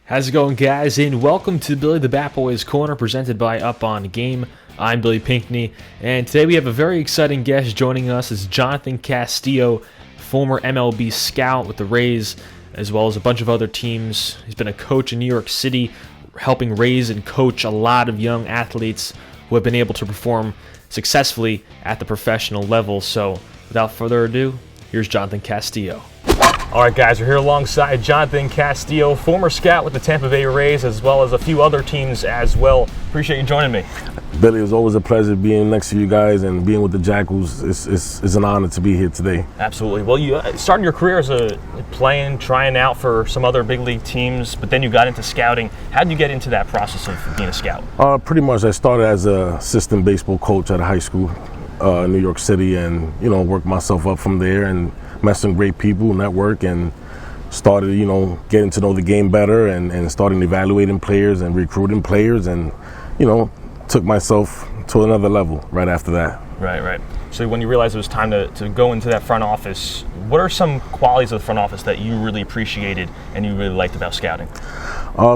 How's it going, guys? And welcome to Billy the Batboy's Corner, presented by Up On Game. I'm Billy Pinckney, and today we have a very exciting guest joining us. It's Jonathan Castillo, former MLB scout with the Rays, as well as a bunch of other teams. He's been a coach in New York City, helping raise and coach a lot of young athletes who have been able to perform successfully at the professional level. So, without further ado, here's Jonathan Castillo. All right, guys, we're here alongside Jonathan Castillo, former scout with the Tampa Bay Rays, as well as a few other teams as well. Appreciate you joining me. Billy, it was always a pleasure being next to you guys and being with the Jackals. It's an honor to be here today. Absolutely. Well, you started your career as trying out for some other big league teams, but then you got into scouting. How did you get into that process of being a scout? Pretty much, I started as an assistant baseball coach at a high school in New York City, and worked myself up from there and met some great people, network, and started, getting to know the game better and starting evaluating players and recruiting players, and, took myself to another level right after that. Right. So when you realized it was time to go into that front office, what are some qualities of the front office that you really appreciated and you really liked about scouting?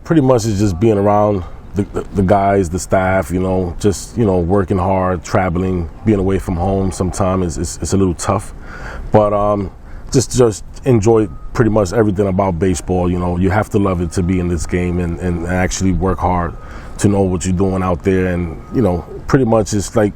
Pretty much it's just being around the guys, the staff, just, working hard, traveling, being away from home sometimes it's a little tough. But just enjoy pretty much everything about baseball. You have to love it to be in this game and actually work hard to know what you're doing out there. And, pretty much it's like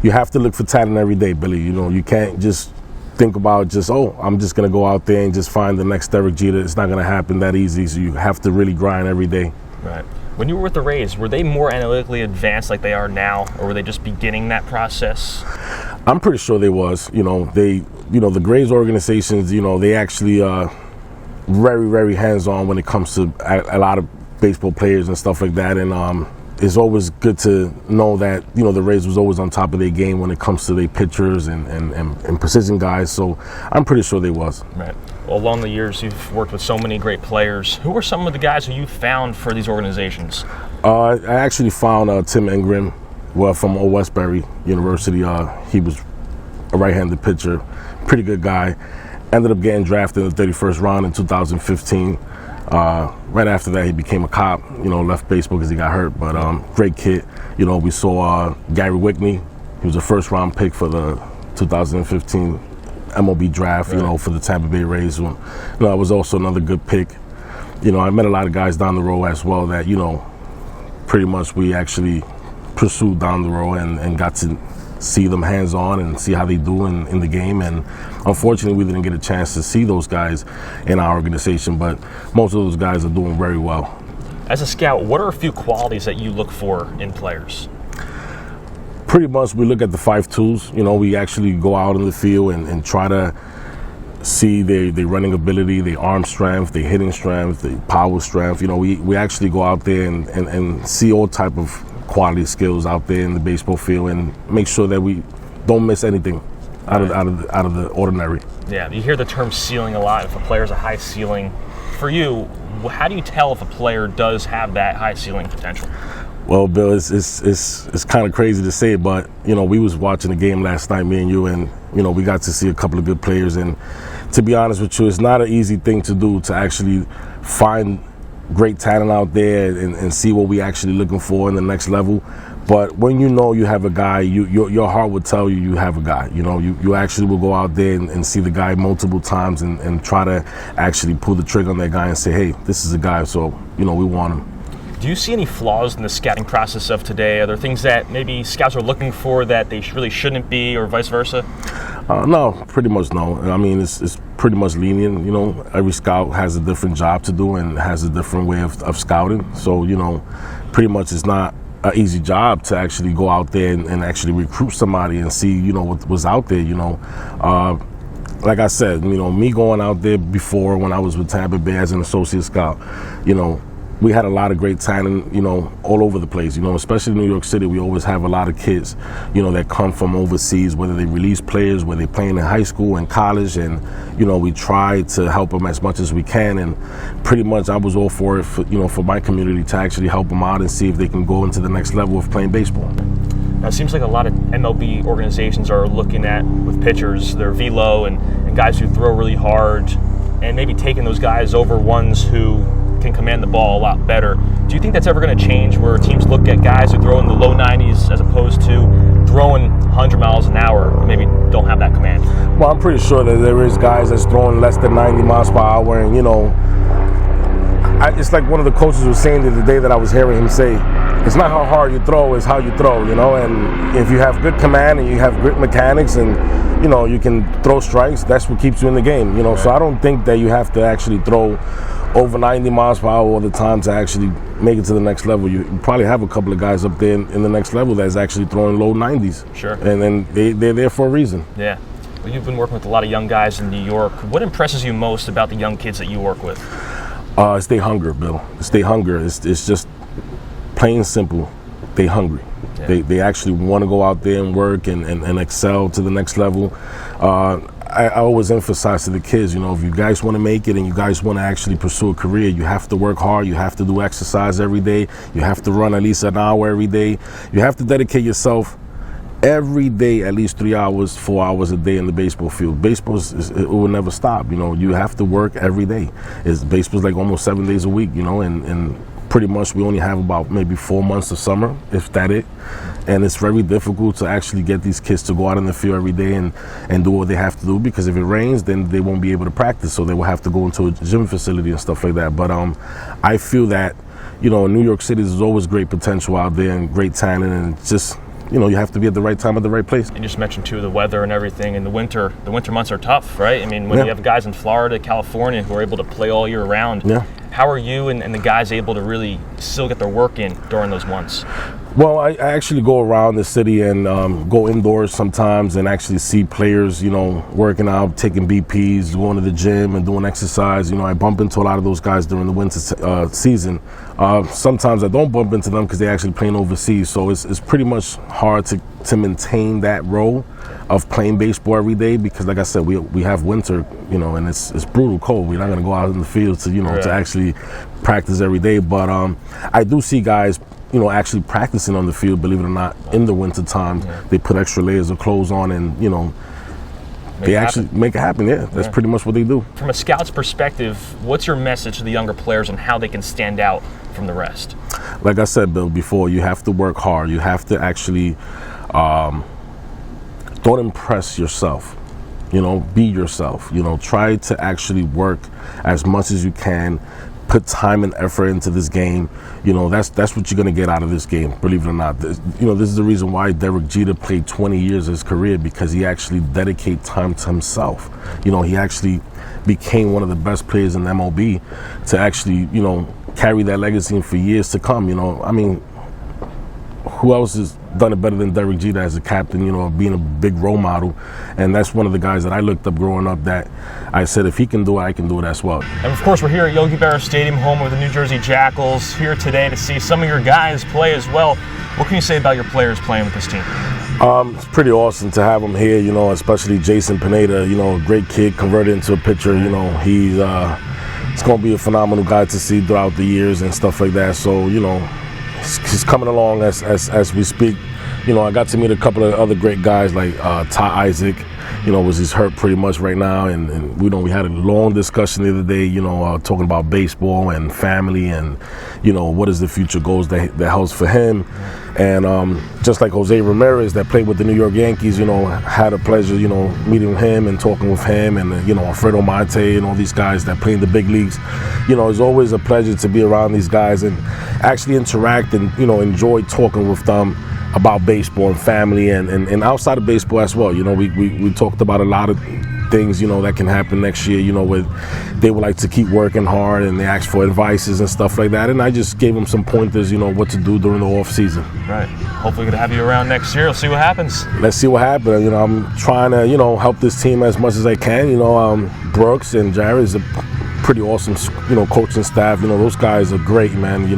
you have to look for talent every day, Billy. You can't just think about I'm just going to go out there and just find the next Derek Jeter. It's not going to happen that easy. So you have to really grind every day. Right. When you were with the Rays, were they more analytically advanced like they are now, or were they just beginning that process? I'm pretty sure they was. The Rays organizations, they actually are very, very hands-on when it comes to a lot of baseball players and stuff like that. And it's always good to know that, the Rays was always on top of their game when it comes to their pitchers and precision guys. So I'm pretty sure they was. Right. Well, along the years, you've worked with so many great players. Who were some of the guys who you found for these organizations? I actually found Tim Ingram, from Old Westbury University. He was a right-handed pitcher, pretty good guy. Ended up getting drafted in the 31st round in 2015. Right after that, he became a cop, left baseball because he got hurt. But great kid. We saw Gary Whitney. He was a first-round pick for the 2015 MLB draft, right. For the Tampa Bay Rays. It was also another good pick. I met a lot of guys down the road as well that, pretty much we actually pursued down the road and got to see them hands-on and see how they do in the game. And unfortunately, we didn't get a chance to see those guys in our organization, but most of those guys are doing very well. As a scout, what are a few qualities that you look for in players? Pretty much we look at the 5 tools. We actually go out in the field and try to see their running ability, their arm strength, their hitting strength, their power strength. We actually go out there and see all type of quality skills out there in the baseball field and make sure that we don't miss anything out of the ordinary. Yeah, you hear the term ceiling a lot. If a player has a high ceiling, for you, how do you tell if a player does have that high ceiling potential? Well, Bill, it's kind of crazy to say, but we was watching the game last night, me and you, and we got to see a couple of good players. And to be honest with you, it's not an easy thing to do to actually find great talent out there and see what we actually looking for in the next level. But when you have a guy, your heart will tell you have a guy. You actually will go out there and see the guy multiple times and try to actually pull the trigger on that guy and say, hey, this is a guy, so we want him. Do you see any flaws in the scouting process of today? Are there things that maybe scouts are looking for that they really shouldn't be, or vice versa? No, pretty much no. I mean, it's pretty much lenient. Every scout has a different job to do and has a different way of scouting. So, pretty much it's not an easy job to actually go out there and actually recruit somebody and see, what was out there, Like I said, me going out there before when I was with Tampa Bay as an associate scout, we had a lot of great talent, all over the place, especially in New York City. We always have a lot of kids, that come from overseas, whether they release players, whether they're playing in high school and college. And, we try to help them as much as we can. And pretty much I was all for it, for my community to actually help them out and see if they can go into the next level of playing baseball. Now, it seems like a lot of MLB organizations are looking at, with pitchers, their velo and guys who throw really hard, and maybe taking those guys over ones who can command the ball a lot better. Do you think that's ever going to change, where teams look at guys who throw in the low 90s as opposed to throwing 100 miles an hour and maybe don't have that command? Well, I'm pretty sure that there is guys that's throwing less than 90 miles per hour, and it's like one of the coaches was saying the other day that I was hearing him say, it's not how hard you throw, it's how you throw, and if you have good command and you have good mechanics and, you can throw strikes, that's what keeps you in the game, Right. So I don't think that you have to actually throw over 90 miles per hour all the time to actually make it to the next level. You probably have a couple of guys up there in the next level that's actually throwing low 90s. Sure. And they're there for a reason. Yeah. Well, you've been working with a lot of young guys in New York. What impresses you most about the young kids that you work with? It's their hunger, Bill. It's their hunger. It's just plain simple. They hungry. Yeah. They actually want to go out there and work and excel to the next level. I always emphasize to the kids, if you guys want to make it and you guys want to actually pursue a career, you have to work hard. You have to do exercise every day. You have to run at least an hour every day. You have to dedicate yourself every day at least 3 hours, 4 hours a day in the baseball field. Baseball, it will never stop. You have to work every day. Baseball's like almost 7 days a week, and pretty much we only have about maybe 4 months of summer, if that it. And it's very difficult to actually get these kids to go out in the field every day and do what they have to do, because if it rains, then they won't be able to practice. So they will have to go into a gym facility and stuff like that. But I feel that, in New York City, there's always great potential out there and great talent, and it's just, you have to be at the right time at the right place. You just mentioned, too, the weather and everything. And the winter months are tough, right? I mean, when you have guys in Florida, California who are able to play all year round, how are you and the guys able to really still get their work in during those months? Well, I actually go around the city and go indoors sometimes and actually see players, working out, taking BPs, going to the gym and doing exercise. I bump into a lot of those guys during the winter season. Sometimes I don't bump into them because they're actually playing overseas. So it's pretty much hard to maintain that role of playing baseball every day, because like I said, we have winter, and it's brutal cold. We're not going to go out in the field to, to actually practice every day. But I do see guys, actually practicing on the field, believe it or not, in the winter time. They put extra layers of clothes on and, they actually make it happen. Yeah, that's pretty much what they do. From a scout's perspective, what's your message to the younger players on how they can stand out from the rest? Like I said, Bill, before, you have to work hard. You have to actually don't impress yourself. Be yourself. Try to actually work as much as you can. Put time and effort into this game. That's what you're going to get out of this game, believe it or not. This is the reason why Derek Jeter played 20 years of his career, because he actually dedicated time to himself. He actually became one of the best players in MLB to actually, carry that legacy for years to come. I mean, who else has done it better than Derek Jeter as a captain, being a big role model? And that's one of the guys that I looked up growing up, that I said, if he can do it, I can do it as well. And of course, we're here at Yogi Berra Stadium, home of the New Jersey Jackals, here today to see some of your guys play as well. What can you say about your players playing with this team? It's pretty awesome to have him here, especially Jason Pineda, a great kid converted into a pitcher. It's going to be a phenomenal guy to see throughout the years and stuff like that. So, he's coming along as we speak. I got to meet a couple of other great guys like Ty Isaac, he's hurt pretty much right now, and we had a long discussion the other day, talking about baseball and family and what is the future goals that holds for him. And just like Jose Ramirez that played with the New York Yankees, had a pleasure, meeting him and talking with him, and Alfredo Marte and all these guys that play in the big leagues. It's always a pleasure to be around these guys and actually interact and enjoy talking with them about baseball and family and outside of baseball as well. We talked about a lot of things, that can happen next year, where they would like to keep working hard and they ask for advices and stuff like that. And I just gave them some pointers, what to do during the off season. Right. Hopefully we're going to have you around next year. We'll see what happens. Let's see what happens. I'm trying to, help this team as much as I can. Brooks and Jared is a pretty awesome, coaching staff. Those guys are great, man.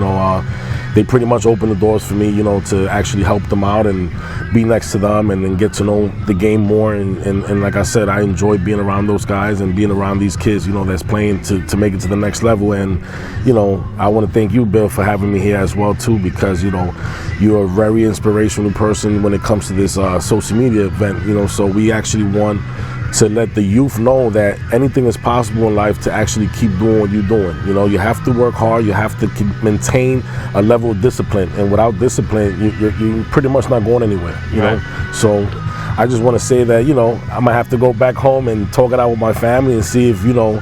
They pretty much open the doors for me, to actually help them out and be next to them and get to know the game more. And like I said, I enjoy being around those guys and being around these kids, that's playing to make it to the next level. And, I want to thank you, Bill, for having me here as well, too, because, you're a very inspirational person when it comes to this social media event, so we actually won to let the youth know that anything is possible in life to actually keep doing what you're doing. You know, you have to work hard, you have to maintain a level of discipline, and without discipline, you're pretty much not going anywhere, you know? So I just want to say that, you know, I might have to go back home and talk it out with my family and see if, you know,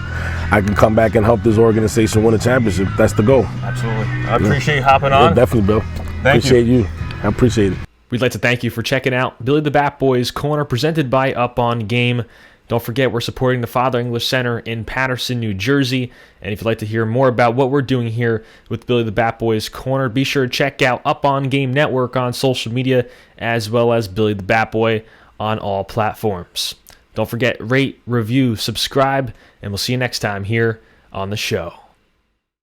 I can come back and help this organization win a championship. That's the goal. Absolutely. I appreciate you hopping on. Yeah, definitely, Bill. Appreciate you. I appreciate it. We'd like to thank you for checking out Billy the Batboy's Corner, presented by Up On Game. Don't forget, we're supporting the Father English Center in Paterson, New Jersey. And if you'd like to hear more about what we're doing here with Billy the Batboy's Corner, be sure to check out Up On Game Network on social media, as well as Billy the Batboy on all platforms. Don't forget, rate, review, subscribe, and we'll see you next time here on the show.